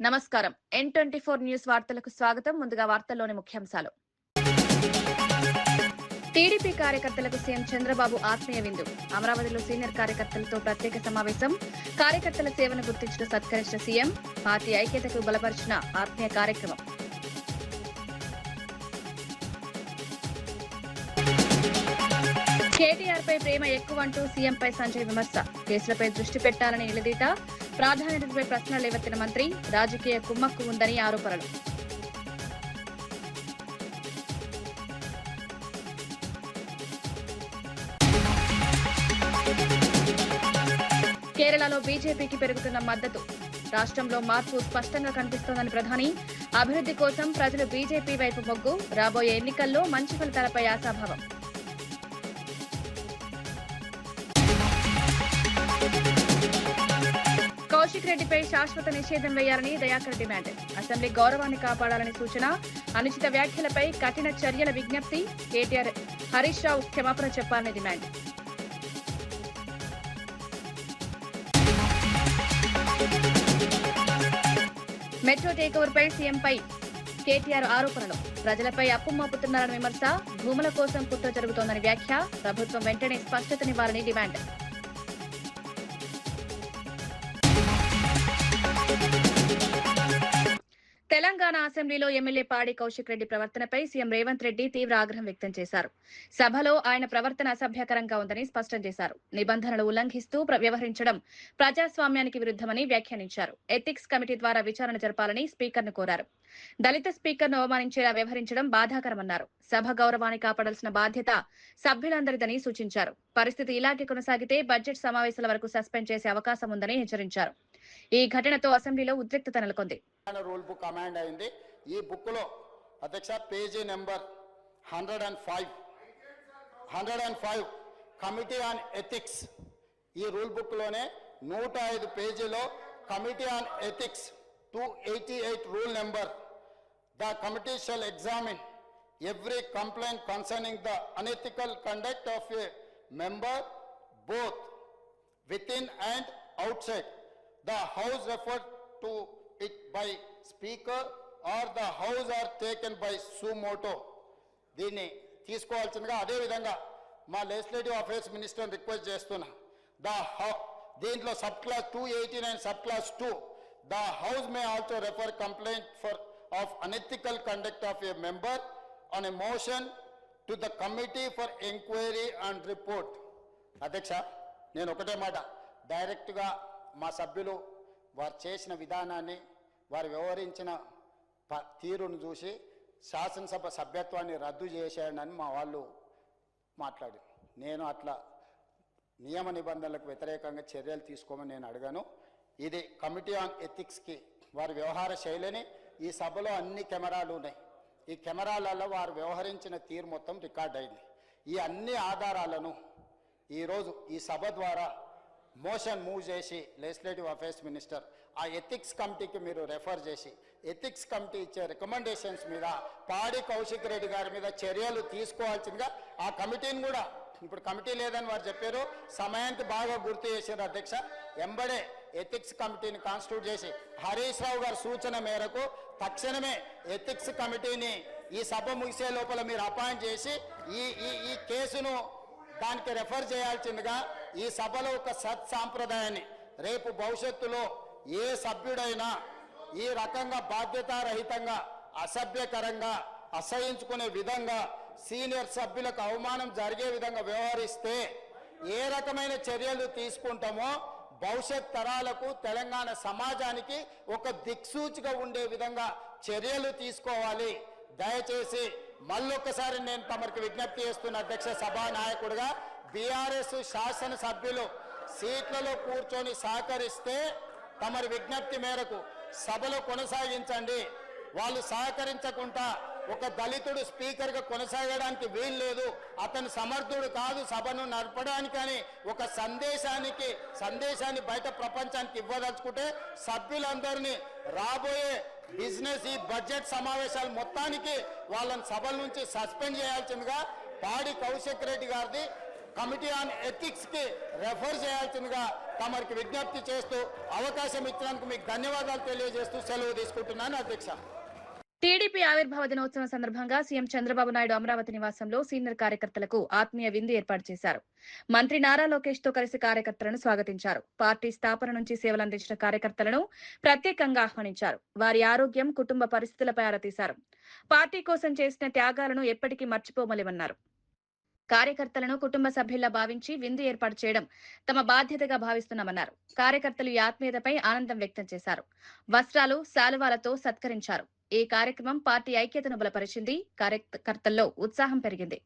నమస్కారం. N24 news వార్తలకు స్వాగతం. ముందుగా వార్తల్లోని ముఖ్యాంశాలు. టీడీపీ కార్యకర్తలకు సీఎం చంద్రబాబు ఆత్మీయ విందు. అమరావతిలో సీనియర్ కార్యకర్తలతో ప్రత్యేక సమావేశం. కార్యకర్తల సేవను గుర్తించిన సత్కరించిన సీఎం. పార్టీ ఐక్యతకు బలపరిచిన ఆత్మీయ కార్యక్రమం. కేటీఆర్ పై ప్రేమ ఎక్కువంటూ సీఎంపై సంజయ్ విమర్శ. కేసులపై దృష్టి పెట్టాలని నిలదీత. ప్రాధాన్యతపై ప్రశ్నలు లేవెత్తిన మంత్రి. రాజకీయ కుమ్మక్కు ఉందని ఆరోపణలు. కేరళలో బీజేపీకి పెరుగుతున్న మద్దతు. రాష్ట్రంలో మార్పు స్పష్టంగా కనిపిస్తోందని ప్రధాని. అభివృద్ధి కోసం ప్రజలు బీజేపీ వైపు మొగ్గు. రాబోయే ఎన్నికల్లో మంచి ఫలితాలపై ఆశాభావం. కౌశిక్ రెడ్డిపై శాశ్వత నిషేధం వేయాలని దయాకర్ డిమాండ్. అసెంబ్లీ గౌరవాన్ని కాపాడాలని సూచన. అనుచిత వ్యాఖ్యలపై కఠిన చర్యల విజ్ఞప్తి. కేటీఆర్ హరీష్ రావు క్షమాపణ చెప్పాలని డిమాండ్. మెట్రో టేకోవర్పై సీఎంపై కేటీఆర్ ఆరోపణలు. ప్రజలపై అప్పు మోపుతున్నారని విమర్శ. భూముల కోసం కుట్ర జరుగుతోందని వ్యాఖ్య. ప్రభుత్వం వెంటనే స్పష్టతనివ్వాలని డిమాండ్. తెలంగాణ అసెంబ్లీలో ఎమ్మెల్యే పాడి కౌశిక్ రెడ్డి ప్రవర్తనపై సీఎం రేవంత్ రెడ్డి తీవ్ర ఆగ్రహం వ్యక్తం చేశారు. సభలో ఆయన ప్రవర్తన అసభ్యకరంగా ఉందని స్పష్టం చేశారు. నిబంధనలు ఉల్లంఘిస్తూ వ్యవహరించడం ప్రజాస్వామ్యానికి విరుద్ధమని వ్యాఖ్యానించారు. ఎథిక్స్ కమిటీ ద్వారా విచారణ జరపాలని స్పీకర్ను కోరారు. దళిత స్పీకర్ను అవమానించేలా వ్యవహరించడం బాధాకరమన్నారు. సభ గౌరవాన్ని కాపాడాల్సిన బాధ్యత సభ్యులందరిదని సూచించారు. పరిస్థితి ఇలాగే కొనసాగితే బడ్జెట్ సమావేశాల వరకు సస్పెండ్ చేసే అవకాశం ఉందని హెచ్చరించారు. ఈ ఘటనతో అసెంబ్లీలో ఉద్రిక్తత నెలకొంది. రూల్ బుక్ కమాండ్ అయింది. ఈ బుక్ లో అధ్యక్ష page number 105 committee on ethics. ఈ రూల్ బుక్ లోనే 105 పేజీలో committee on ethics 288 rule number the committee shall examine every complaint concerning the unethical conduct of a member both within and outside the house referred to it by speaker or the house are taken by suo motu. దీన్ని తీసుకోవాల్సిందిగా అదే విధంగా మా legislative affairs minister request చేస్తున్నా. దీంట్లో sub class 289 sub class 2 the house may also refer complaint of unethical conduct of a member on a motion to the committee for inquiry and report. అధ్యక్ష, నేను ఒకటే మాట, డైరెక్ట్గా మా సభ్యులు వారు చేసిన విధానాన్ని, వారు వ్యవహరించిన తీరును చూసి శాసనసభ సభ్యత్వాన్ని రద్దు చేశాడని మా వాళ్ళు మాట్లాడి, నేను అట్లా నియమ నిబంధనలకు వ్యతిరేకంగా చర్యలు తీసుకోమని నేను అడిగాను. ఇది కమిటీ ఆన్ ఎథిక్స్కి వారి వ్యవహార శైలిని, ఈ సభలో అన్ని కెమెరాలు ఉన్నాయి, ఈ కెమెరాలలో వారు వ్యవహరించిన తీరు మొత్తం రికార్డ్ అయింది. ఈ అన్ని ఆధారాలను ఈరోజు ఈ సభ ద్వారా మోషన్ మూవ్ చేసి లెజిస్లేటివ్ అఫైర్స్ మినిస్టర్ ఆ ఎథిక్స్ కమిటీకి మీరు రెఫర్ చేసి ఎథిక్స్ కమిటీ ఇచ్చే రికమెండేషన్స్ మీద పాడి కౌశిక్ రెడ్డి గారి మీద చర్యలు తీసుకోవాల్సిందిగా ఆ కమిటీని కూడా, ఇప్పుడు కమిటీ లేదని వారు చెప్పారు, సమయానికి బాగా గుర్తు చేశారు అధ్యక్ష. ఎంబడే ఎథిక్స్ కమిటీని కాన్స్టిట్యూట్ చేసి హరీష్ రావు గారి సూచన మేరకు తక్షణమే ఎథిక్స్ కమిటీని ఈ సభ ముగిసే లోపల మీరు అపాయింట్ చేసి ఈ కేసును దానికి రెఫర్ చేయాల్సిందిగా ఈ సభలో ఒక సత్సాంప్రదాయాన్ని రేపు భవిష్యత్తులో ఏ సభ్యుడైనా ఈ రకంగా బాధ్యతారహితంగా అసభ్యకరంగా అసహించుకునే విధంగా సీనియర్ సభ్యులకు అవమానం జరిగే విధంగా వ్యవహరిస్తే ఏ రకమైన చర్యలు తీసుకుంటామో భవిష్యత్ తరాలకు తెలంగాణ సమాజానికి ఒక దిక్సూచిగా ఉండే విధంగా చర్యలు తీసుకోవాలి. దయచేసి మళ్ళొక్కసారి నేను తమరికి విజ్ఞప్తి చేస్తున్న అధ్యక్ష సభానాయకుడిగా, బీఆర్ఎస్ శాసనసభ్యులు సీట్లలో కూర్చొని సహకరిస్తే తమరి విజ్ఞప్తి మేరకు సభలో కొనసాగించండి. వాళ్ళు సహకరించకుండా ఒక దళితుడు స్పీకర్గా కొనసాగడానికి వీలు లేదు, అతను సమర్థుడు కాదు సభను నడపడానికి అని ఒక సందేశాన్ని బయట ప్రపంచానికి ఇవ్వదలుచుకుంటే సభ్యులందరినీ రాబోయే బిజినెస్ ఈ బడ్జెట్ సమావేశాలు మొత్తానికి వాళ్ళని సభల నుంచి సస్పెండ్ చేయాల్సిందిగా పాడి కౌశిక్ రెడ్డి గారిది కమిటీ ఆన్ ఎథిక్స్ కి రెఫర్ చేయాల్సిందిగా తమరికి విజ్ఞప్తి చేస్తూ అవకాశం ఇచ్చినందుకు మీకు ధన్యవాదాలు తెలియజేస్తూ సెలవు తీసుకుంటున్నాను అధ్యక్ష. టీడీపీ ఆవిర్భావ దినోత్సవం సందర్భంగా సీఎం చంద్రబాబు నాయుడు అమరావతి నివాసంలో సీనియర్ కార్యకర్తలకు ఆత్మీయ విందు ఏర్పాటు చేశారు. మంత్రి నారా లోకేష్ తో కలిసి కార్యకర్తలను స్వాగతించారు. పార్టీ స్థాపన నుంచి సేవలందించిన కార్యకర్తలను ప్రత్యేకంగా ఆహ్వానించారు. వారి ఆరోగ్యం, కుటుంబ పరిస్థితులపై ఆరా తీశారు. పార్టీ కోసం చేసిన త్యాగాలను ఎప్పటికీ మర్చిపోమలేమన్నారు. కార్యకర్తలను కుటుంబ సభ్యుల్లా భావించి విందు ఏర్పాటు చేయడం తమ బాధ్యతగా భావిస్తున్నామన్నారు. కార్యకర్తలు ఈ ఆత్మీయతపై ఆనందం వ్యక్తం చేశారు. వస్త్రాలు, శాలువాలతో సత్కరించారు. ఈ కార్యక్రమం పార్టీ ఐక్యతను బలపరిచింది. కార్యకర్తల్లో ఉత్సాహం పెరిగింది.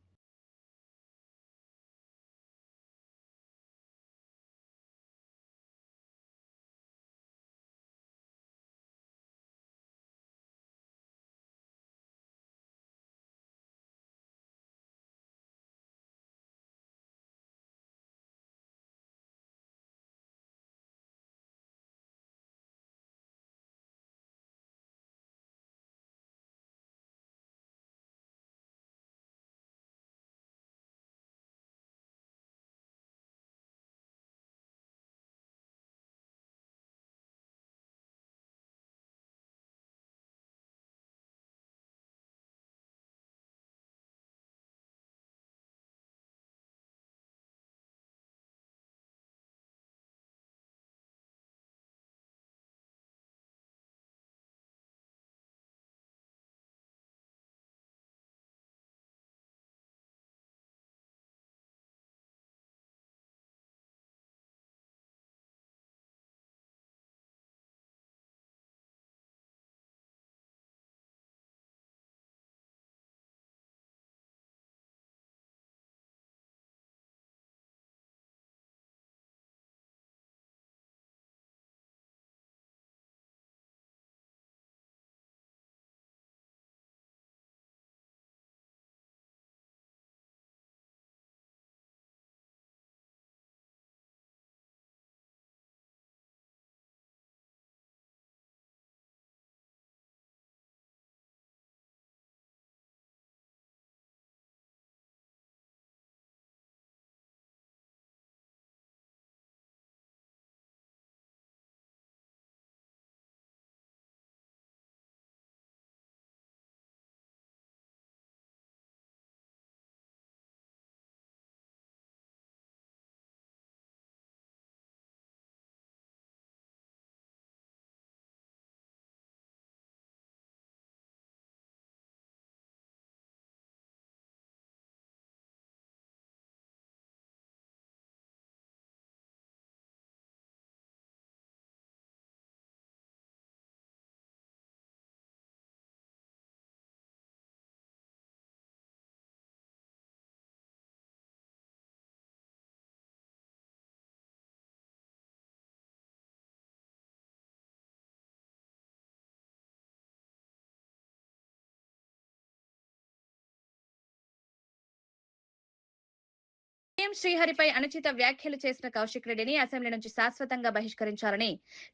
సీఎం శ్రీహరిపై అనుచిత వ్యాఖ్యలు చేసిన కౌశిక్ రెడ్డిని అసెంబ్లీ నుంచి శాశ్వతంగా బహిష్కరించాలని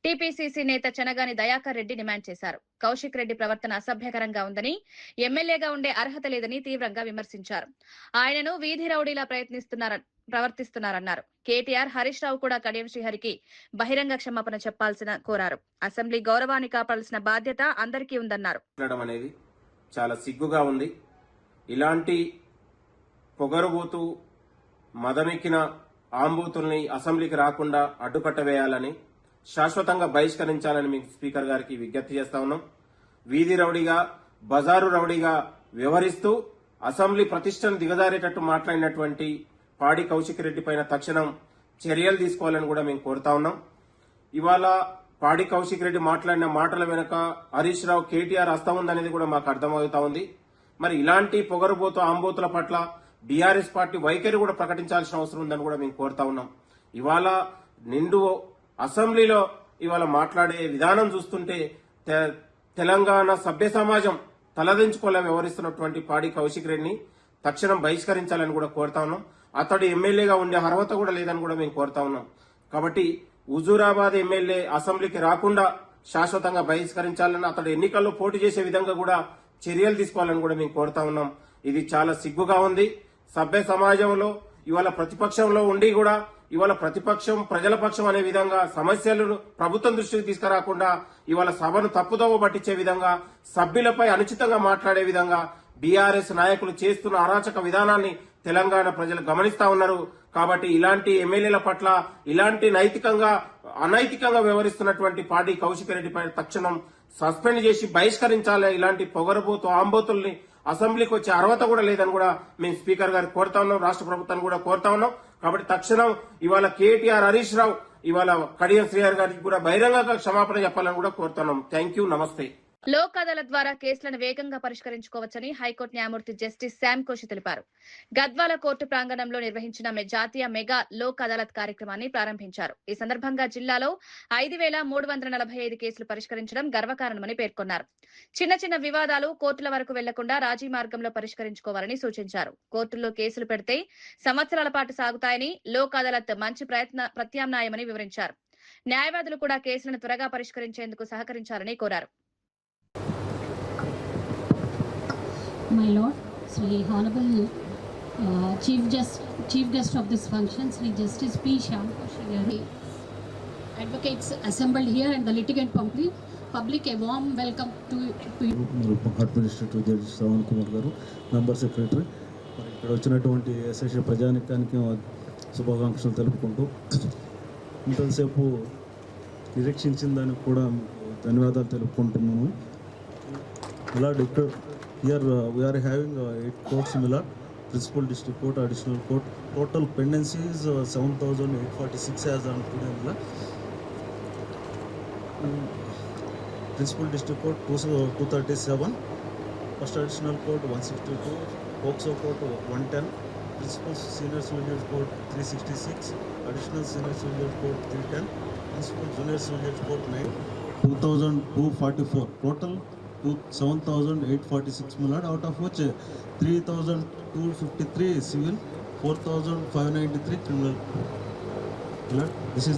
టీపీసీసీ నేత చెనగాని దయాకర్ రెడ్డి డిమాండ్ చేశారు. కౌశిక్ రెడ్డి ప్రవర్తన అసభ్యకరంగా ఉందని, ఎమ్మెల్యేగా ఉండే అర్హత లేదని తీవ్రంగా విమర్శించారు. ఆయనను వీధి రౌడీలా ప్రవర్తిస్తున్నారన్నారు. కేటీఆర్, హరీష్ రావు కూడా కడియం శ్రీహరికి బహిరంగ క్షమాపణ చెప్పాల్సిన కోరారు. అసెంబ్లీ గౌరవాన్ని కాపాడాల్సిన బాధ్యత అందరికీ ఉందన్నారు. అనేది చాలా సిగ్గుగా ఉంది. ఇలాంటి పొగరుబోతూ మదమెక్కిన ఆంబూతుల్ని అసెంబ్లీకి రాకుండా అడ్డుకట్టవేయాలని, శాశ్వతంగా బహిష్కరించాలని మీకు స్పీకర్ గారికి విజ్ఞప్తి చేస్తా ఉన్నాం. వీధి రౌడీగా, బజారు రౌడీగా వ్యవహరిస్తూ అసెంబ్లీ ప్రతిష్టను దిగజారేటట్టు మాట్లాడినటువంటి పాడి కౌశిక్ రెడ్డి పైన తక్షణం చర్యలు తీసుకోవాలని కూడా మేము కోరుతా ఉన్నాం. ఇవాళ పాడి కౌశిక్ రెడ్డి మాట్లాడిన మాటల వెనుక హరీష్ రావు, కేటీఆర్ హస్తం ఉందనేది కూడా మాకు అర్థమవుతా ఉంది. మరి ఇలాంటి పొగరుబోతు ఆంబోతుల పట్ల బీఆర్ఎస్ పార్టీ వైఖరి కూడా ప్రకటించాల్సిన అవసరం ఉందని కూడా మేము కోరుతా ఉన్నాం. ఇవాళ నిండు అసెంబ్లీలో ఇవాళ మాట్లాడే విధానం చూస్తుంటే తెలంగాణ సభ్య సమాజం తలదించుకోలే వ్యవహరిస్తున్నటువంటి పాడి కౌశిక్ రెడ్డిని తక్షణం బహిష్కరించాలని కూడా కోరుతా ఉన్నాం. అతడు ఎమ్మెల్యేగా ఉండే అర్హత కూడా లేదని కూడా మేము కోరుతా ఉన్నాం. కాబట్టి హుజూరాబాద్ ఎమ్మెల్యే అసెంబ్లీకి రాకుండా శాశ్వతంగా బహిష్కరించాలని, అతడు ఎన్నికల్లో పోటీ చేసే విధంగా కూడా చర్యలు తీసుకోవాలని కూడా మేము కోరుతా ఉన్నాం. ఇది చాలా సిగ్గుగా ఉంది. సభ్య సమాజంలో ఇవాళ ప్రతిపక్షంలో ఉండి కూడా ఇవాళ ప్రతిపక్షం ప్రజల పక్షం అనే విధంగా సమస్యలను ప్రభుత్వం దృష్టికి తీసుకురాకుండా ఇవాళ సభను తప్పుదోవ పట్టించే విధంగా సభ్యులపై అనుచితంగా మాట్లాడే విధంగా బీఆర్ఎస్ నాయకులు చేస్తున్న అరాచక విధానాన్ని తెలంగాణ ప్రజలు గమనిస్తా ఉన్నారు. కాబట్టి ఇలాంటి ఎమ్మెల్యేల పట్ల ఇలాంటి అనైతికంగా వ్యవహరిస్తున్నటువంటి పార్టీ కౌశిక్ రెడ్డిపై తక్షణం సస్పెండ్ చేసి బహిష్కరించాలి. ఇలాంటి పొగరబోతు ఆంబోతుల్ని అసెంబ్లీకి వచ్చే అర్హత కూడా లేదని కూడా మేము స్పీకర్ గారికి కోరుతా ఉన్నాం, రాష్ట్ర ప్రభుత్వాన్ని కూడా కోరుతా ఉన్నాం. కాబట్టి తక్షణం ఇవాళ కేటీఆర్, హరీష్ రావు, ఇవాళ కడియం శ్రీహరి గారికి కూడా బహిరంగంగా క్షమాపణ చెప్పాలని కూడా కోరుతున్నాం. థ్యాంక్ యూ, నమస్తే. లోక్ అదాలత్ ద్వారా కేసులను వేగంగా పరిష్కరించుకోవచ్చని హైకోర్టు న్యాయమూర్తి జస్టిస్ శామ్ కోషి తెలిపారు. గద్వాల కోర్టు ప్రాంగణంలో నిర్వహించిన జాతీయ మెగా లోక్ అదాలత్ కార్యక్రమాన్ని ప్రారంభించారు. ఈ సందర్భంగా జిల్లాలో 5,345 కేసులు పరిష్కరించడం గర్వకారణమని పేర్కొన్నారు. చిన్న వివాదాలు కోర్టుల వరకు వెళ్లకుండా రాజీ మార్గంలో పరిష్కరించుకోవాలని సూచించారు. కోర్టుల్లో కేసులు పెడితే సంవత్సరాల పాటు సాగుతాయని, లోక్ అదాలత్ మంచి ప్రత్యామ్నాయమని వివరించారు. న్యాయవాదులు కూడా కేసులను త్వరగా పరిష్కరించేందుకు సహకరించాలని కోరారు. My Lord, Sri Honorable Chief Guest of this function, Sri Justice P. Shyam Koshi Gari, advocates assembled here and the litigant public, a warm welcome to you. Administrative judge Shravan Kumar గారు, మెంబర్ సెక్రటరీ, మరి ఇక్కడ వచ్చినటువంటి SSA ప్రజానికానికి శుభాకాంక్షలు తెలుపుకుంటూ ఇంతసేపు నిరీక్షించిన దానికి కూడా ధన్యవాదాలు తెలుపుకుంటున్నాము. ఇలా Here we are having 8 courts similar, Principal District Court, Additional Court. Total pendencies 7,846 as on today. Principal District Court 237, First Additional Court 162, POCSO Court 110, Principal Senior Civil Court 366, Additional Senior Civil Court 310, Principal Junior Civil Court 9, 2,244. Total 7,846 million, out of which 3,253 civil, 4,593 criminal.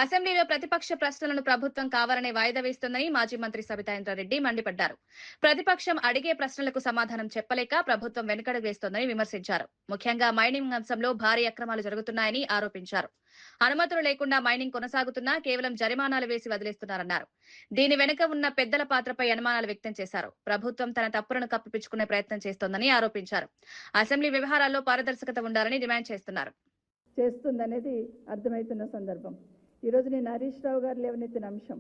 అసెంబ్లీలో ప్రతిపక్ష ప్రశ్నలను ప్రభుత్వం కావాలనే వాయిదా వేస్తోందని మాజీ మంత్రి సబితా ఇంద్రారెడ్డి మండిపడ్డారు. ప్రతిపక్షం అడిగే ప్రశ్నలకు సమాధానం చెప్పలేక ప్రభుత్వం వెనుకడుగు వేస్తోందని విమర్శించారు. ముఖ్యంగా మైనింగ్ అంశంలో భారీ అక్రమాలు జరుగుతున్నాయని ఆరోపించారు. అనుమతులు లేకుండా మైనింగ్ కొనసాగుతున్నా కేవలం జరిమానాలు వేసి వదిలేస్తున్నారన్నారు. దీని వెనుక ఉన్న పెద్దల పాత్రపై అనుమానాలు వ్యక్తం చేశారు. ప్రభుత్వం తన తప్పులను కప్పిపుచ్చుకునే ప్రయత్నం చేస్తోందని ఆరోపించారు. అసెంబ్లీ వ్యవహారాల్లో పారదర్శకత ఉండాలని డిమాండ్ చేస్తుందనేది అర్థమవుతున్న సందర్భం. ఈరోజు నేను హరీష్ రావు గారు లేవనెత్తిన అంశం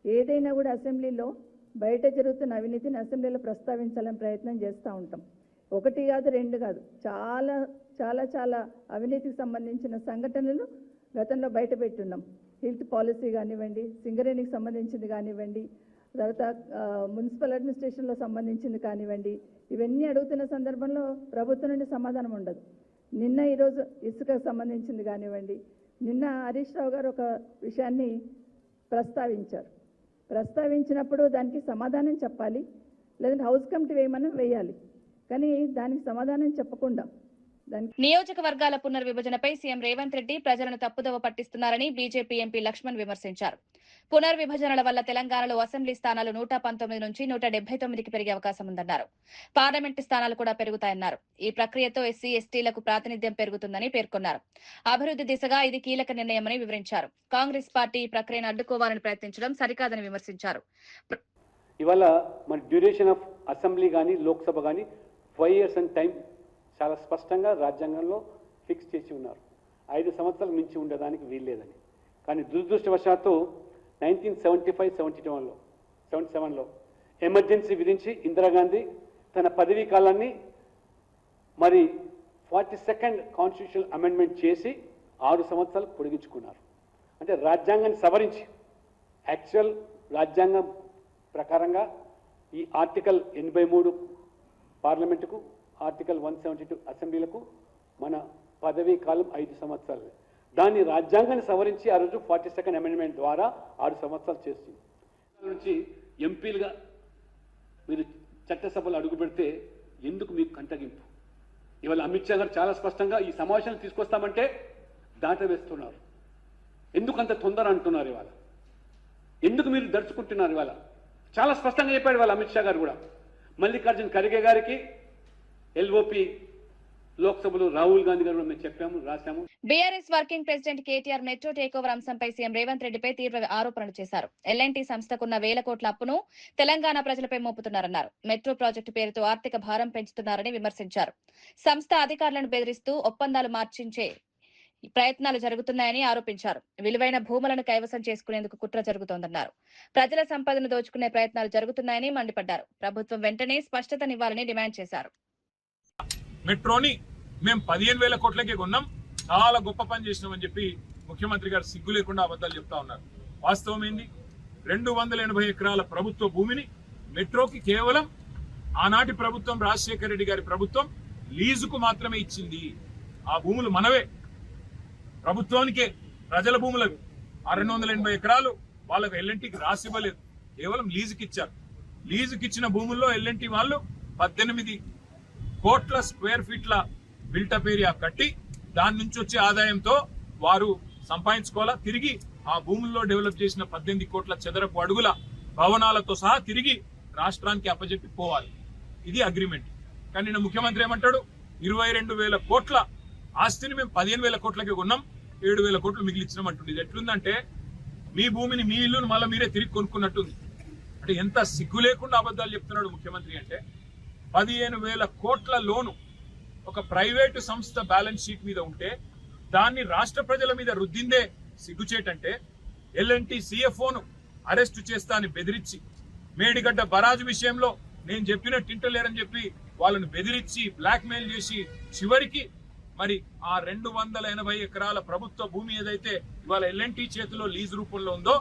ఏదైనా కూడా అసెంబ్లీలో బయట జరుగుతున్న అవినీతిని అసెంబ్లీలో ప్రస్తావించాలని ప్రయత్నం చేస్తూ ఉంటాం. ఒకటి కాదు, రెండు కాదు, చాలా చాలా చాలా అవినీతికి సంబంధించిన సంఘటనలు గతంలో బయట పెట్టున్నాం. హెల్త్ పాలసీ కానివ్వండి, సింగరేణికి సంబంధించింది కానివ్వండి, తర్వాత మున్సిపల్ అడ్మినిస్ట్రేషన్లో సంబంధించింది కానివ్వండి, ఇవన్నీ అడుగుతున్న సందర్భంలో ప్రభుత్వం నుండి సమాధానం ఉండదు. నిన్న ఈరోజు ఇసుకకు సంబంధించింది కానివ్వండి, నిన్న హరీష్ రావు గారు ఒక విషయాన్ని ప్రస్తావించినప్పుడు దానికి సమాధానం చెప్పాలి, లేదంటే హౌస్ కమిటీ వేయాలి. కానీ దానికి సమాధానం చెప్పకుండా నియోజకవర్గాల పునర్విభజనపై సీఎం రేవంత్ రెడ్డి ప్రజలను తప్పుదోవ పట్టిస్తున్నారని బీజేపీ ఎంపీ లక్ష్మణ్ విమర్శించారు. పునర్విభజనల వల్ల తెలంగాణలో అసెంబ్లీ స్థానాలు 119 నుంచి 179కి పెరిగే అవకాశం ఉందన్నారు. పార్లమెంటు స్థానాలు కూడా పెరుగుతాయన్నారు. ఈ ప్రక్రియతో ఎస్సీ ఎస్టీలకు ప్రాతినిధ్యం పెరుగుతుందని పేర్కొన్నారు. అభివృద్ధి దిశగా ఇది కీలక నిర్ణయమని వివరించారు. కాంగ్రెస్ పార్టీ ఈ ప్రక్రియను అడ్డుకోవాలని ప్రయత్నించడం సరికాదని విమర్శించారు. ఇవాళ మన డ్యూరేషన్ ఆఫ్ అసెంబ్లీ కానీ లోక్సభ కానీ 5 years అండ్ టైం చాలా స్పష్టంగా రాజ్యాంగంలో ఫిక్స్ చేసి ఉన్నారు. 5 సంవత్సరాలు మించి ఉండడానికి వీల్లేదని. కానీ దురదృష్టవశాత్తు 1977లో ఎమర్జెన్సీ విధించి ఇందిరాగాంధీ తన పదవీ కాలాన్ని మరి 42nd కాన్స్టిట్యూషనల్ అమెండ్మెంట్ చేసి 6 సంవత్సరాలు పొడిగించుకున్నారు. అంటే రాజ్యాంగాన్ని సవరించి యాక్చువల్ రాజ్యాంగం ప్రకారంగా ఈ ఆర్టికల్ 83 పార్లమెంటుకు, ఆర్టికల్ 172 అసెంబ్లీలకు మన పదవీ కాలం 5 సంవత్సరాలు. దాన్ని రాజ్యాంగాన్ని సవరించి ఆ రోజు 42nd అమెండ్మెంట్ ద్వారా 6 సంవత్సరాలు చేస్తుంది. నుంచి ఎంపీలుగా మీరు చట్టసభలు అడుగు పెడితే ఎందుకు మీకు కంటగింపు? ఇవాళ అమిత్ షా గారు చాలా స్పష్టంగా ఈ సమావేశాన్ని తీసుకొస్తామంటే దాట వేస్తున్నారు. ఎందుకు అంత తొందర అంటున్నారు? ఇవాళ ఎందుకు మీరు దడుచుకుంటున్నారు? ఇవాళ చాలా స్పష్టంగా చెప్పాడు ఇవాళ అమిత్ షా గారు కూడా. మల్లికార్జున్ ఖర్గే గారికి LOP లోక్సభలో రాహుల్ గాంధీ గారు మేము చెప్పాము, రాశాము. BRS working president KTR metro takeover అంశంపై సీఎం రేవంత్ రెడ్డిపై తీవ్ర ఆరోపణలు చేశారు. ఎల్ఎన్టీ సంస్థకున్న వేల కోట్ల అప్పును తెలంగాణ ప్రజలపై మోపుతున్నారన్నారు. మెట్రో ప్రాజెక్టు పేరుతో ఆర్థిక భారం పెంచుతున్నారని విమర్శించారు. సంస్థ అధికారులను బెదిరిస్తూ ఒప్పందాలు మార్చించే ప్రయత్నాలు జరుగుతున్నాయని ఆరోపించారు. విలువైన భూములను కైవసం చేసుకునేందుకు కుట్ర జరుగుతోందన్నారు. ప్రజల సంపదను దోచుకునే ప్రయత్నాలు జరుగుతున్నాయని మండిపడ్డారు. ప్రభుత్వం వెంటనే స్పష్టతనివ్వాలని డిమాండ్ చేశారు. మెట్రోని మేము 15,000 కోట్లకే కొన్నాం, చాలా గొప్ప పని చేసినామని చెప్పి ముఖ్యమంత్రి గారు సిగ్గు లేకుండా అబద్ధాలు చెప్తా ఉన్నారు. వాస్తవం ఏంది? 280 ఎకరాల ప్రభుత్వ భూమిని మెట్రోకి కేవలం ఆనాటి ప్రభుత్వం, రాజశేఖర రెడ్డి గారి ప్రభుత్వం లీజుకు మాత్రమే ఇచ్చింది. ఆ భూములు మనవే, ప్రభుత్వానికే, ప్రజల భూములవి. ఆ 280 ఎకరాలు వాళ్ళకు ఎల్ఎన్టీకి రాసివ్వలేదు, కేవలం లీజుకి ఇచ్చారు. లీజుకి ఇచ్చిన భూముల్లో ఎల్ఎన్టీ వాళ్ళు 18 కోట్ల స్క్వేర్ ఫీట్ల బిల్టప్ ఏరియా కట్టి దాని నుంచి వచ్చే ఆదాయంతో వారు సంపాదించుకోవాలా. తిరిగి ఆ భూముల్లో డెవలప్ చేసిన 18 కోట్ల చదరపు అడుగుల భవనాలతో సహా తిరిగి రాష్ట్రానికి అప్పజెప్పి పోవాలి. ఇది అగ్రిమెంట్. కానీ నిన్న ముఖ్యమంత్రి ఏమంటాడు? 22,000 కోట్ల ఆస్తిని మేము 15,000 కోట్లకి కొన్నాం, 7,000 కోట్లు మిగిలిచ్చినాం అంటుంది. ఇది ఎట్లుందంటే మీ భూమిని, మీ ఇల్లును మళ్ళీ మీరే తిరిగి కొనుక్కున్నట్టుంది. అంటే ఎంత సిగ్గు లేకుండా అబద్ధాలు చెప్తున్నాడు ముఖ్యమంత్రి అంటే. 15,000 కోట్ల లోను ఒక ప్రైవేటు సంస్థ బ్యాలెన్స్ షీట్ మీద ఉంటే దాన్ని రాష్ట్ర ప్రజల మీద రుద్దిందే సిగ్గుచేటంటే, ఎల్ఎన్టీ సిఎఫ్ఓను అరెస్టు చేస్తా అని బెదిరించి, మేడిగడ్డ బరాజు విషయంలో నేను చెప్పినట్టు తింటలేరని చెప్పి వాళ్ళను బెదిరించి బ్లాక్మెయిల్ చేసి చివరికి మరి ఆ 280 ఎకరాల ప్రభుత్వ భూమి ఏదైతే ఇవాళ ఎల్ఎన్టీ చేతిలో లీజ్ రూపంలో ఉందో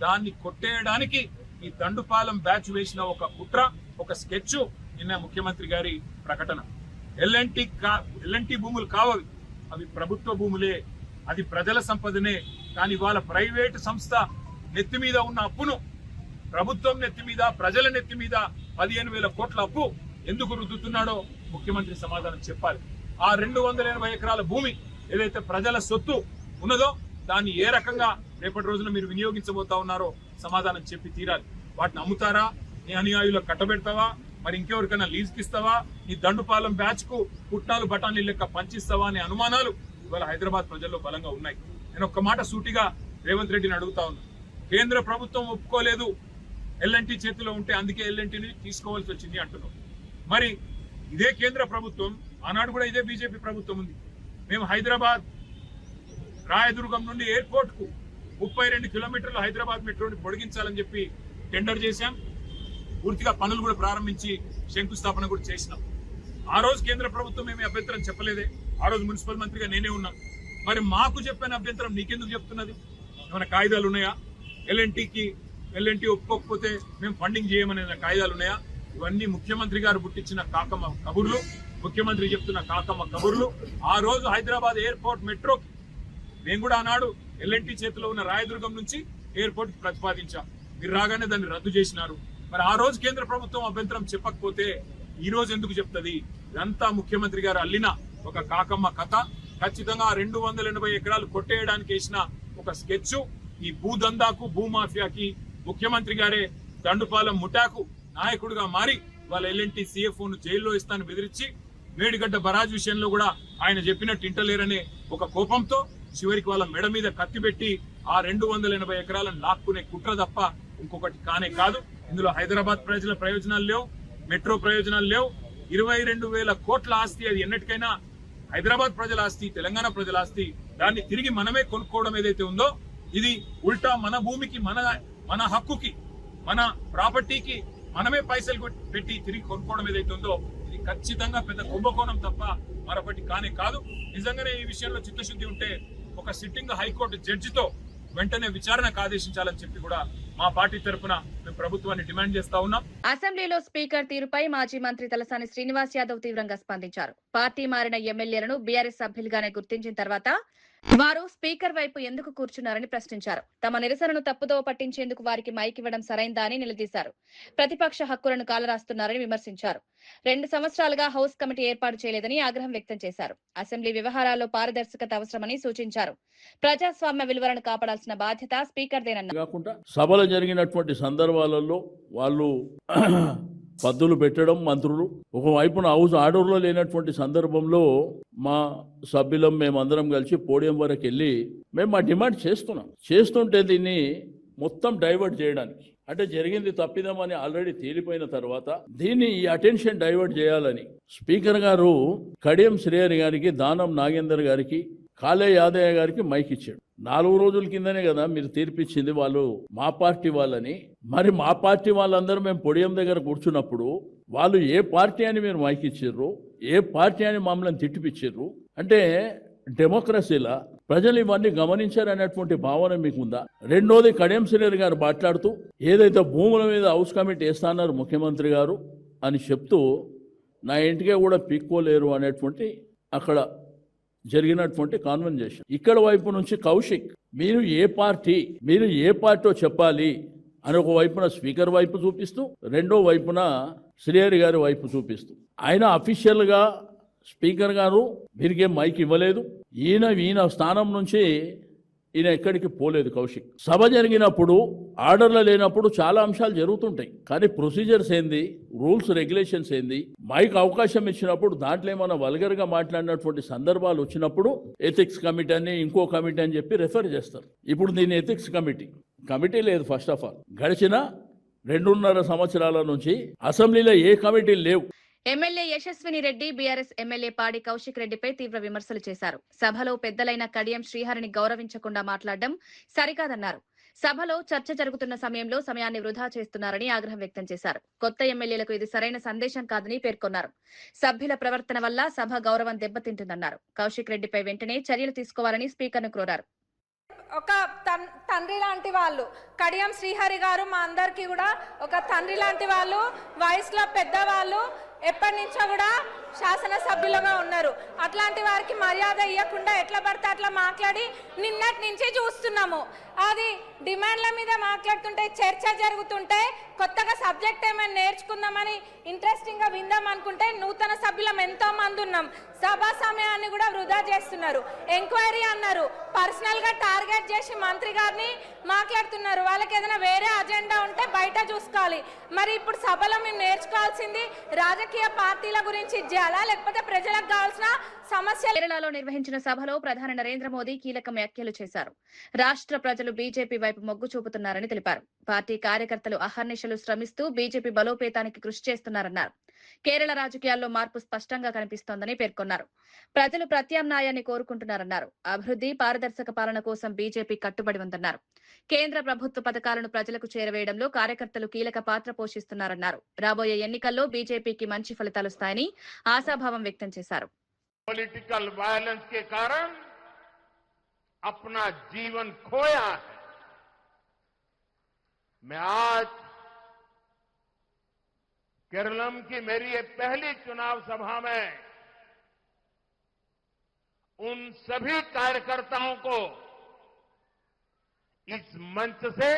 దాన్ని కొట్టేయడానికి ఈ దండుపాలెం బ్యాచ్ వేసిన ఒక కుట్ర, ఒక స్కెచ్ నిన్న ముఖ్యమంత్రి గారి ప్రకటన. ఎల్ఎన్టీ భూములు కావవి, అవి ప్రభుత్వ భూములే, అది ప్రజల సంపదనే. కానీ వాళ్ళ ప్రైవేటు సంస్థ నెత్తి మీద ఉన్న అప్పును ప్రభుత్వం నెత్తి మీద, ప్రజల నెత్తి మీద 15,000 కోట్ల అప్పు ఎందుకు రుద్దుతున్నాడో ముఖ్యమంత్రి సమాధానం చెప్పాలి. ఆ 280 ఎకరాల భూమి ఏదైతే ప్రజల సొత్తు ఉన్నదో దాన్ని ఏ రకంగా రేపటి రోజున మీరు వినియోగించబోతా ఉన్నారో సమాధానం చెప్పి తీరాలి. వాటిని అమ్ముతారా? నీ అనుయాయులకు కట్టబెడతావా? మరి ఇంకెవరికైనా లీజుకి ఇస్తావా? నీ దండుపాలెం బ్యాచ్ కు పుట్టాలు బఠానీ లెక్క పంచిస్తావా అనే అనుమానాలు ఇవాళ హైదరాబాద్ ప్రజల్లో బలంగా ఉన్నాయి. నేను ఒక్క మాట సూటిగా రేవంత్ రెడ్డిని అడుగుతా ఉన్నా. కేంద్ర ప్రభుత్వం ఒప్పుకోలేదు ఎల్ఎన్టీ చేతిలో ఉంటే, అందుకే ఎల్ఎన్టీని తీసుకోవాల్సి వచ్చింది అంటున్నాం. మరి ఇదే కేంద్ర ప్రభుత్వం, ఆనాడు కూడా ఇదే బీజేపీ ప్రభుత్వం ఉంది. మేము హైదరాబాద్ రాయదుర్గం నుండి ఎయిర్పోర్ట్ కు 32 కిలోమీటర్లు హైదరాబాద్ మెట్రోని పొడిగించాలని చెప్పి టెండర్ చేశాం. పూర్తిగా పనులు కూడా ప్రారంభించి శంకుస్థాపన కూడా చేసినాం. ఆ రోజు కేంద్ర ప్రభుత్వం ఏమీ అభ్యంతరం చెప్పలేదే. ఆ రోజు మున్సిపల్ మంత్రిగా నేనే ఉన్నా. మరి మాకు చెప్పిన అభ్యంతరం నీకెందుకు చెప్తున్నది? ఏమైనా కాగితాలు ఉన్నాయా? ఎల్ఎన్టీ ఒప్పుకోకపోతే మేము ఫండింగ్ చేయమనే కాగితాలు ఉన్నాయా? ఇవన్నీ ముఖ్యమంత్రి గారు పుట్టించిన కాకమ్మ కబుర్లు, ముఖ్యమంత్రి చెప్తున్న కాకమ్మ కబుర్లు. ఆ రోజు హైదరాబాద్ ఎయిర్పోర్ట్ మెట్రోకి మేము కూడా ఆనాడు ఎల్ఎన్టీ చేతిలో ఉన్న రాయదుర్గం నుంచి ఎయిర్పోర్ట్ కి ప్రతిపాదించాం. మీరు రాగానే దాన్ని రద్దు చేసినారు. మరి ఆ రోజు కేంద్ర ప్రభుత్వం అభ్యంతరం చెప్పకపోతే ఈ రోజు ఎందుకు చెప్తుంది? ఇదంతా ముఖ్యమంత్రి గారు అల్లిన ఒక కాకమ్మ కథ. ఖచ్చితంగా 280 ఎకరాలు కొట్టేయడానికి వేసిన ఒక స్కెచ్. ఈ భూదందాకు, భూమాఫియాకి ముఖ్యమంత్రి గారే దండుపాలెం ముఠాకు నాయకుడిగా మారి వాళ్ళ ఎల్ఎన్టీ సిఎఫ్ఓను జైల్లో ఇస్తాను బెదిరించి, మేడిగడ్డ బరాజ్ విషయంలో కూడా ఆయన చెప్పినట్టు ఇంటలేరనే ఒక కోపంతో చివరికి వాళ్ళ మెడ మీద కత్తి పెట్టి ఆ 280 ఎకరాలను లాక్కునే కుట్ర తప్ప ఇంకొకటి కానే కాదు. ఇందులో హైదరాబాద్ ప్రజల ప్రయోజనాలు లేవు, మెట్రో ప్రయోజనాలు లేవు. 22,000 కోట్ల ఆస్తి, అది ఎన్నటికైనా హైదరాబాద్ ప్రజల ఆస్తి, తెలంగాణ ప్రజల ఆస్తి. దాన్ని తిరిగి మనమే కొనుక్కోవడం ఏదైతే ఉందో ఇది ఉల్టా మన భూమికి, మన హక్కుకి, మన ప్రాపర్టీకి మనమే పైసలు పెట్టి తిరిగి కొనుక్కోవడం ఏదైతే ఉందో ఇది ఖచ్చితంగా పెద్ద కుంభకోణం తప్ప మరొకటి కానే కాదు. నిజంగానే ఈ విషయంలో చిత్తశుద్ధి ఉంటే ఒక సిట్టింగ్ హైకోర్టు జడ్జితో వెంటనే విచారణకు ఆదేశించాలని చెప్పి కూడా మా పార్టీ తరఫున మేము ప్రభుత్వాన్ని డిమాండ్ చేస్తా ఉన్నాం. అసెంబ్లీలో స్పీకర్ తీరుపై మాజీ మంత్రి తలసాని శ్రీనివాస్ యాదవ్ తీవ్రంగా స్పందించారు. పార్టీ మారిన ఎమ్మెల్యేలను బీఆర్ఎస్ సభ్యులుగానే గుర్తించిన తర్వాత వారు స్పీకర్ వైపు ఎందుకు కూర్చున్నారని ప్రశ్నించారు. తమ నిరసనను తప్పుదోవ పట్టించేందుకు వారికి మైక్ ఇవ్వడం సరైందా అని నిలదీశారు. ప్రతిపక్ష హక్కులను కాలరాస్తున్నారని విమర్శించారు. 2 సంవత్సరాలుగా హౌస్ కమిటీ ఏర్పాటు చేయలేదని ఆగ్రహం వ్యక్తం చేశారు. అసెంబ్లీ వ్యవహారాల్లో పారదర్శకత అవసరమని సూచించారు. ప్రజాస్వామ్య విలువలను కాపాడాల్సిన బాధ్యత స్పీకర్దేనన్నారు. కాకుండా సభలు జరిగినటువంటి సందర్భాలలో వాళ్ళు పద్దులు పెట్టడం మంత్రులు, ఒకవైపున హౌస్ ఆర్డర్లో లేనటువంటి సందర్భంలో మా సభ్యులం మేమందరం కలిసి పోడియం వరకు వెళ్ళి మేము మా డిమాండ్ చేస్తుంటే దీన్ని మొత్తం డైవర్ట్ చేయడానికి, అంటే జరిగింది తప్పిదమని ఆల్రెడీ తేలిపోయిన తర్వాత దీన్ని ఈ అటెన్షన్ డైవర్ట్ చేయాలని స్పీకర్ గారు కడియం శ్రీహరి గారికి, దానం నాగేందర్ గారికి, కాళే యాదయ్య గారికి మైక్ ఇచ్చాడు. 4 రోజుల కిందనే కదా మీరు తీర్పిచ్చింది వాళ్ళు మా పార్టీ వాళ్ళని. మరి మా పార్టీ వాళ్ళందరూ మేము పొడియం దగ్గర కూర్చున్నప్పుడు వాళ్ళు ఏ పార్టీ అని మీరు మైక్ ఇచ్చిర్రు, ఏ పార్టీ అని మమ్మల్ని తిట్టిపిచ్చిర్రు అంటే డెమోక్రసీలా ప్రజలు ఇవన్నీ గమనించారనేటువంటి భావన మీకుందా? రెండోది, కడియం శ్రీహరి గారు మాట్లాడుతూ ఏదైతే భూముల మీద హౌస్ కమిటీ వేస్తాన్నారు ముఖ్యమంత్రి గారు అని చెప్తూ నా ఇంటికే కూడా పీక్కోలేరు అనేటువంటి అక్కడ జరిగినటువంటి కాన్వర్జేషన్. ఇక్కడ వైపు నుంచి కౌశిక్ మీరు ఏ పార్టీ చెప్పాలి అని ఒక వైపున స్పీకర్ వైపు చూపిస్తూ, రెండో వైపున శ్రీహరి గారి వైపు చూపిస్తూ, ఆయన అఫీషియల్గా స్పీకర్ గారు వీరికేం మైక్ ఇవ్వలేదు, ఈయన స్థానం నుంచి ఈయన ఎక్కడికి పోలేదు. కౌశిక్ సభ జరిగినప్పుడు ఆర్డర్లు లేనప్పుడు చాలా అంశాలు జరుగుతుంటాయి, కానీ ప్రొసీజర్స్ ఏంది, రూల్స్ రెగ్యులేషన్స్ ఏంది, మైక్ అవకాశం ఇచ్చినప్పుడు దాంట్లో ఏమైనా వల్గర్గా మాట్లాడినటువంటి సందర్భాలు వచ్చినప్పుడు ఎథిక్స్ కమిటీ అని ఇంకో కమిటీ అని చెప్పి రెఫర్ చేస్తారు. ఇప్పుడు దీని ఎథిక్స్ కమిటీ లేదు. ఫస్ట్ ఆఫ్ ఆల్ గడిచిన 2.5 సంవత్సరాల నుంచి అసెంబ్లీలో ఏ కమిటీలు లేవు. ఎమ్మెల్యే యశస్విని రెడ్డి బీఆర్ఎస్ ఎమ్మెల్యే పాడి కౌశిక్ రెడ్డిపై తీవ్ర విమర్శలు చేశారు. సభలో పెద్దలైన కడియం శ్రీహరిని గౌరవించకుండా మాట్లాడడం సరికాదన్నారు. సభలో చర్చ జరుగుతున్న సమయంలో సమయాన్ని వృధా చేస్తున్నారని ఆగ్రహం వ్యక్తం చేశారు. కొత్త ఎమ్మెల్యేలకు ఇది సరైన సందేశం కాదని పేర్కొన్నారు. సభ్యుల ప్రవర్తన వల్ల సభ గౌరవం దెబ్బతింటుందన్నారు. కౌశిక్ రెడ్డిపై వెంటనే చర్యలు తీసుకోవాలని స్పీకర్ను కోరారు. ఒక తండ్రి లాంటి వాళ్ళు కడియం శ్రీహరి గారు మా అందరికీ కూడా ఒక తండ్రి లాంటి వాళ్ళు, వయసులో పెద్దవాళ్ళు, ఎప్పటి నుంచో కూడా శాసనసభ్యులుగా ఉన్నారు. అట్లాంటి వారికి మర్యాద ఇవ్వకుండా ఎట్లా పడితే అట్లా మాట్లాడి నిన్నటి నుంచి చూస్తున్నాము. అది డిమాండ్ల మీద మాట్లాడుతుంటే, చర్చ జరుగుతుంటే, కొత్తగా సబ్జెక్ట్ ఏమైనా నేర్చుకుందామని ఇంట్రెస్టింగ్గా విందాం అనుకుంటే నూతన సభ్యులం ఎంతో మంది ఉన్నాం. సభా సమయాన్ని కూడా వృధా చేస్తున్నారు. ఎంక్వైరీ అన్నారు, పర్సనల్గా టార్గెట్ చేసి మంత్రి గారిని మాట్లాడుతున్నారు. వాళ్ళకి ఏదైనా వేరే అజెండా ఉంటే బయట చూసుకోవాలి. మరి ఇప్పుడు సభలో మేము నేర్చుకోవాల్సింది రాజకీయ పార్టీల గురించి చేయాలా, లేకపోతే ప్రజలకు కావాల్సిన సమస్యలు. కేరళలో నిర్వహించిన సభలో ప్రధాని నరేంద్ర మోదీ కీలక వ్యాఖ్యలు చేశారు. రాష్ట్ర ప్రజలు బీజేపీ వైపు మొగ్గు చూపుతున్నారని తెలిపారు. పార్టీ కార్యకర్తలు అహర్నిశలు శ్రమిస్తూ బీజేపీ బలోపేతానికి కృషి చేస్తున్నారన్నారు. కేరళ రాజకీయాల్లో మార్పు స్పష్టంగా కనిపిస్తోందని పేర్కొన్నారు. ప్రజలు ప్రత్యామ్నాయాన్ని కోరుకుంటున్నారన్నారు. అభివృద్ధి, పారదర్శక పాలన కోసం బీజేపీ కట్టుబడి ఉందన్నారు. కేంద్ర ప్రభుత్వ పథకాలను ప్రజలకు చేరవేయడంలో కార్యకర్తలు కీలక పాత్ర పోషిస్తున్నారన్నారు. రాబోయే ఎన్నికల్లో బీజేపీకి మంచి ఫలితాలొస్తాయని ఆశాభావం వ్యక్తం చేశారు. पॉलिटिकल वायलेंस के कारण अपना जीवन खोया है। मैं आज केरलम की मेरी ये पहली चुनाव सभा में उन सभी कार्यकर्ताओं को इस मंच से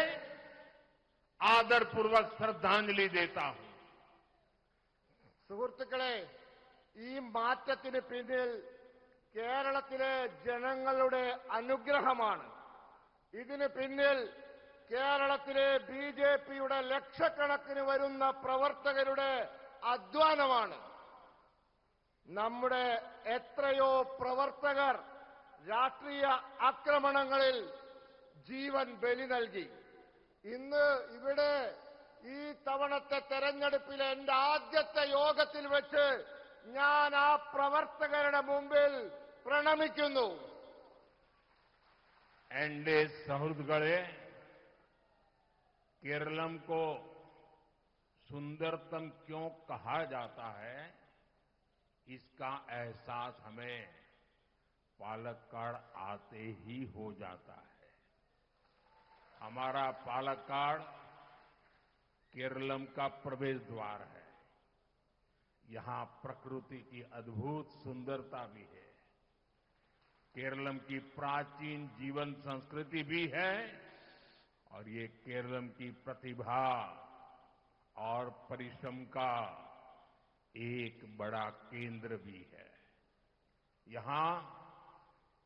आदरपूर्वक श्रद्धांजलि देता हूं। സുഹൃത്തുക്കളെ, ഈ മാറ്റത്തിന് പിന്നിൽ കേരളത്തിലെ ജനങ്ങളുടെ അനുഗ്രഹമാണ്. ഇതിന് പിന്നിൽ കേരളത്തിലെ ബിജെപിയുടെ ലക്ഷക്കണക്കിന് വരുന്ന പ്രവർത്തകരുടെ അധ്വാനമാണ്. നമ്മുടെ എത്രയോ പ്രവർത്തകർ രാഷ്ട്രീയ ആക്രമണങ്ങളിൽ ജീവൻ ബലി നൽകി. ഇന്ന് ഇവിടെ ഈ തവണത്തെ തെരഞ്ഞെടുപ്പിലെ എന്റെ ആദ്യത്തെ യോഗത്തിൽ വെച്ച് ഞാൻ ആ പ്രവർത്തകരുടെ മുമ്പിൽ പ്രണമിക്കുന്നു. एनडीए सौहृदगढ़े केरलम को सुंदरतम क्यों कहा जाता है, इसका एहसास हमें पालक्काड़ आते ही हो जाता है। हमारा पालक्काड़ केरलम का प्रवेश द्वार है। यहां प्रकृति की अद्भुत सुंदरता भी है, केरलम की प्राचीन जीवन संस्कृति भी है, और ये केरलम की प्रतिभा और परिश्रम का एक बड़ा केंद्र भी है। यहां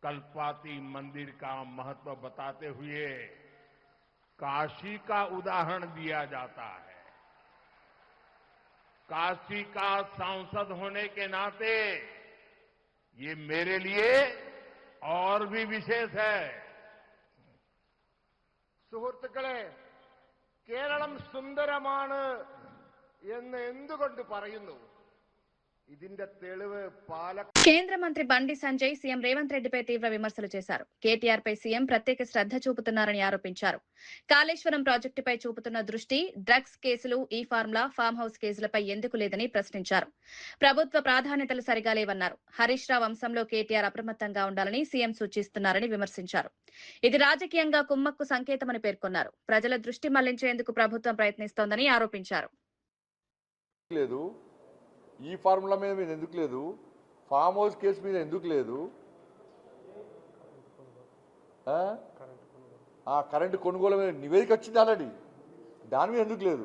कल्पाती मंदिर का महत्व बताते हुए काशी का उदाहरण दिया जाता है। काशी का सांसद होने के नाते ये मेरे लिए और भी विशेष है। സുഹൃത്തുക്കളെ, കേരളം സുന്ദരമാണ് എന്ന് എന്തുകൊണ്ട് പറയുന്നു? ഇതിന്റെ തെളിവ് కేంద్ర మంత్రి బండి సంజయ్ సీఎం రేవంత్ రెడ్డిపై తీవ్ర విమర్శలు చేశారు. కేటీఆర్ పై సీఎం ప్రత్యేక శ్రద్ధ చూపుతున్నారని ఆరోపించారు. కాళేశ్వరం ప్రాజెక్టుపై చూపుతున్న దృష్టి డ్రగ్స్ కేసులు, ఈ ఫార్ములా, ఫామ్ హౌస్ కేసులపై ఎందుకు లేదని ప్రశ్నించారు. ప్రభుత్వ ప్రాధాన్యతలు సరిగా లేవన్నారు. హరీష్ రావు అంశంలో కేటీఆర్ అప్రమత్తంగా ఉండాలని సీఎం సూచిస్తున్నారని విమర్శించారు. ఇది రాజకీయంగా కుమ్మక్కు సంకేతమని పేర్కొన్నారు. ప్రజల దృష్టి మళ్లించేందుకు ప్రభుత్వం ప్రయత్నిస్తోందని ఆరోపించారు. ఈ ఫార్ములా మీద ఎందుకు లేదు, ఫామ్ హౌస్ కేసు మీద ఎందుకు లేదు, ఆ కరెంటు కొనుగోలు మీద నివేదిక వచ్చింది ఆల్రెడీ, దాని మీద ఎందుకు లేదు?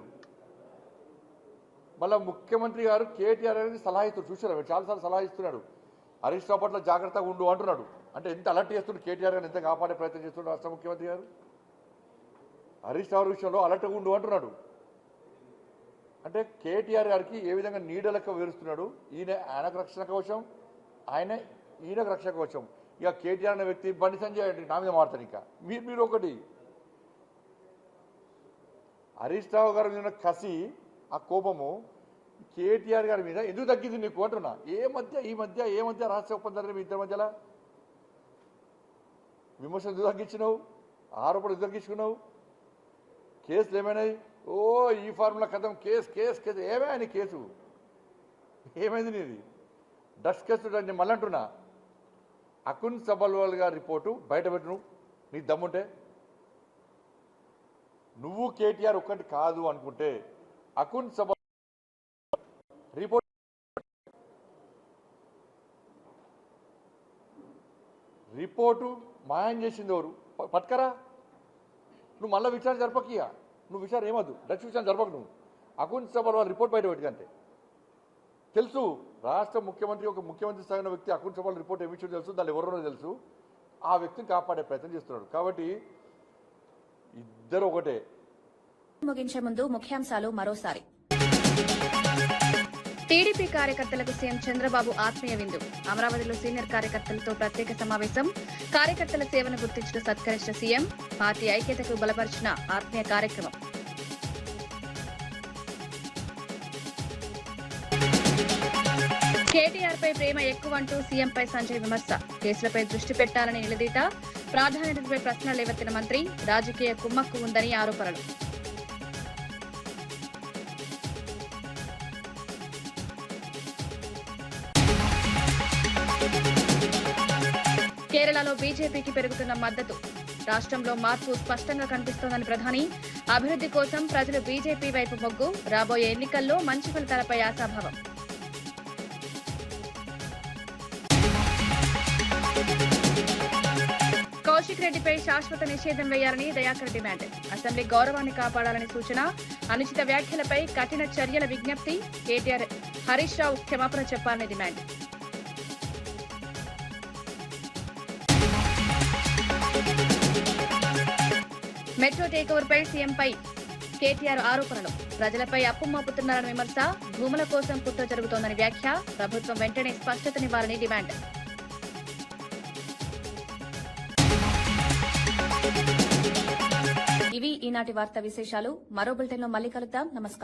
మళ్ళీ ముఖ్యమంత్రి గారు కేటీఆర్ అనేది సలహా ఇస్తారు, చూసారా చాలాసార్లు సలహా ఇస్తున్నాడు, హరీష్ రావు పట్ల జాగ్రత్తగా ఉండు అంటున్నాడు. అంటే ఎంత అలర్ట్ చేస్తున్నాడు కేటీఆర్ గారు, ఎంత కాపాడే ప్రయత్నం చేస్తున్నాడు రాష్ట్ర ముఖ్యమంత్రి గారు. హరీష్ రావు విషయంలో అలర్ట్గా ఉండు అంటున్నాడు. అంటే కేటీఆర్ గారికి ఏ విధంగా నీడలకు వివరిస్తున్నాడు. ఆయనకు రక్షణ కవచం, ఈయనకు రక్షణ కవచం. ఇక కేటీఆర్ అనే వ్యక్తి బండి సంజయ్ నా మీద మారుతాడు. ఇంకా మీరు ఒకటి హరీష్ రావు గారి మీద కసి, ఆ కోపము కేటీఆర్ గారి మీద ఎందుకు తగ్గింది నీకు అంటున్నా. ఈ మధ్య రహస్య ఒప్పందం మీ ఇద్దరి మధ్యలో విమర్శలు ఎందుకు తగ్గించినావు, ఆరోపణలు ఎందుకు తగ్గించుకున్నావు, కేసులు ఏమైనాయి? ఓ ఈ ఫార్ములా కథం, కేసు ఏమైనా నీ కేసు ఏమైంది నీది? డ్రగ్స్ కేసు నేను మళ్ళీ అంటున్నా, అకున్ సబల్వాల్ గారి రిపోర్టు బయట పెట్టు నీకు దమ్ముంటే. నువ్వు కేటీఆర్ ఒక్కటి కాదు అనుకుంటే అకున్ సబల్ రిపోర్టు మాయం చేసింది ఎవరు? పట్టుకరా. నువ్వు మళ్ళీ విచారణ జరపకియా, నువ్వు విచారణ ఏమద్దు, డ్రగ్స్ విచారణ జరపకు. నువ్వు అకౌంట్ సభలో రిపోర్ట్ బయట పెట్టికంటే తెలుసు. రాష్ట్ర ముఖ్యమంత్రి, ఒక ముఖ్యమంత్రి స్థాయిన వ్యక్తి అకౌంట్ సభలో రిపోర్ట్ ఏమి ఇచ్చాడో తెలుసు, దాన్ని ఎవరో తెలుసు. ఆ వ్యక్తిని కాపాడే ప్రయత్నం చేస్తున్నాడు. కాబట్టి ఇద్దరు ఒకటే. ముగించే ముందు ముఖ్యాంశాలు మరోసారి. టీడీపీ కార్యకర్తలకు సీఎం చంద్రబాబు ఆత్మీయ విందు. అమరావతిలో సీనియర్ కార్యకర్తలతో ప్రత్యేక సమావేశం. కార్యకర్తల సేవను గుర్తించిన సత్కరించిన సీఎం. పార్టీ ఐక్యతకు బలపరిచిన ఆత్మీయ కార్యక్రమం. కేటీఆర్ పై ప్రేమ ఎక్కువంటూ సీఎంపై సంజయ్ విమర్శ. కేసులపై దృష్టి పెట్టాలని నిలదీత. ప్రాధాన్యతపై ప్రశ్న లేవెత్తిన మంత్రి. రాజకీయ కుమ్మక్కు ఉందని ఆరోపణలు. కేరళలో బీజేపీకి పెరుగుతున్న మద్దతు. రాష్ట్రంలో మార్పు స్పష్టంగా కనిపిస్తోందని ప్రధాని. అభివృద్ధి కోసం ప్రజలు బీజేపీ వైపు మొగ్గు. రాబోయే ఎన్నికల్లో మంచి ఫలితాలపై ఆశాభావం. కౌశిక్ రెడ్డిపై శాశ్వత నిషేధం వేయాలని దయాకర్ డిమాండ్. అసెంబ్లీ గౌరవాన్ని కాపాడాలని సూచన. అనుచిత వ్యాఖ్యలపై కఠిన చర్యల విజ్ఞప్తి. కేటీఆర్, హరీష్ రావు క్షమాపణ చెప్పాలని డిమాండ్. మెట్రో టేకోవర్ పై సీఎంపై కేటీఆర్ ఆరోపణలు. ప్రజలపై అప్పు మోపుతున్నారని విమర్శ. భూముల కోసం కుట్ర జరుగుతోందని వ్యాఖ్య. ప్రభుత్వం వెంటనే స్పష్టతనివ్వాలని డిమాండ్. ఇవి ఈనాటి వార్తా విశేషాలు. మరో బులెటిన్లో మళ్ళీ కలుద్దాం. నమస్కారం.